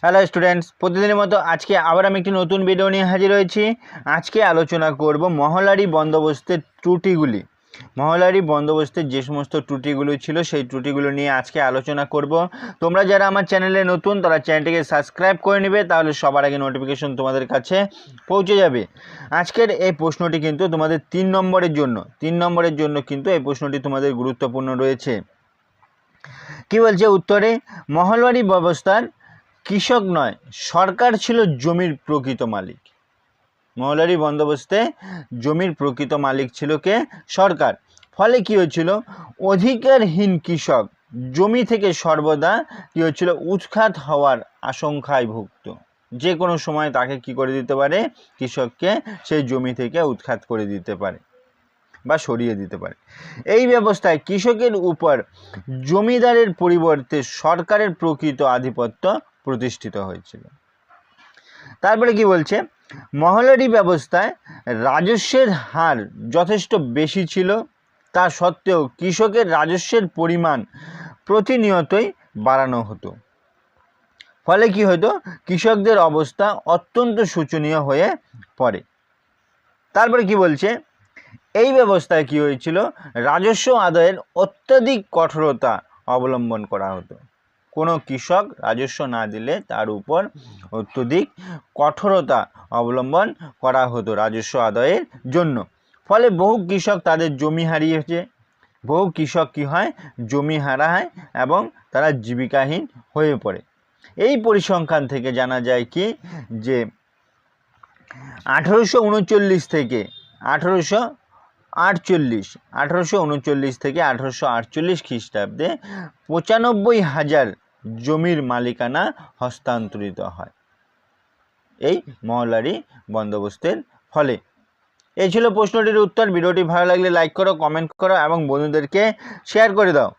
Hello students, প্রতিদিনের মতো আজকে আবার আমি একটি নতুন ভিডিও নিয়ে হাজির হয়েছি। আজকে আলোচনা করব মহলারি বন্দোবস্তের ত্রুটিগুলি। মহলারি বন্দোবস্তের যে সমস্ত ত্রুটিগুলো ছিল সেই ত্রুটিগুলো নিয়ে আজকে আলোচনা করব। তোমরা যারা আমার চ্যানেলে নতুন তারা চ্যানেলটিকে সাবস্ক্রাইব করে নেবে, তাহলে সবার আগে নোটিফিকেশন তোমাদের কাছে পৌঁছে যাবে। আজকের এই প্রশ্নটি কিন্তু তোমাদের 3 নম্বরের জন্য কিন্তু এই প্রশ্নটি তোমাদের গুরুত্বপূর্ণ রয়েছে। কি বলছে উত্তরে? মহলবাড়ি ব্যবস্থার কৃষক নয়, সরকার ছিল জমির প্রকৃত মালিক। মহলারি বন্দোবস্তে জমির প্রকৃত মালিক ছিল কে? সরকার। ফলে কি হয়েছিল? অধিকারহীন কৃষক জমি থেকে সর্বদা কি হচ্ছিল? উৎখাত হওয়ার আশঙ্কায় ভুগত। যে কোনো সময় তাকে কি করে দিতে পারে? কৃষককে সেই জমি থেকে উৎখাত করে দিতে পারে বা সরিয়ে দিতে পারে। এই ব্যবস্থায় কৃষকের উপর জমিদারের পরিবর্তে সরকারের প্রকৃত আধিপত্য প্রতিষ্ঠিত হয়েছিল। তারপরে কি বলছে? মহলারি ব্যবস্থায় রাজস্বের হার যথেষ্ট বেশি ছিল, তা সত্ত্বেও কৃষকের রাজস্বের পরিমাণ প্রতিনিয়তই বাড়ানো হতো। ফলে কি হতো? কৃষকদের অবস্থা অত্যন্ত শোচনীয় হয়ে পড়ে। তারপরে কি বলছে? এই ব্যবস্থায় কি হয়েছিল? রাজস্ব আদায়ের অত্যাধিক কঠোরতা অবলম্বন করা হতো। কোনো কৃষক রাজস্ব না দিলে তার উপর অত্যধিক কঠোরতা অবলম্বন করা হতো রাজস্ব আদায়ের জন্য। ফলে বহু কৃষক তাদের জমি হারিয়েছে। বহু কৃষক কি হয়? জমি হারায় এবং তারা জীবিকাহীন হয়ে পড়ে। এই পরিসংখ্যান থেকে জানা যায় কি যে 1839 থেকে 1848 থেকে 1848 খ্রিস্টাব্দে 95,000 জমির মালিকানা হস্তান্তরিত হয় এই মহলারি বন্দোবস্তের ফলে। এই ছিল প্রশ্নটির উত্তর। ভিডিওটি ভালো লাগলে লাইক করো, কমেন্ট করো এবং বন্ধুদেরকে শেয়ার করে দাও।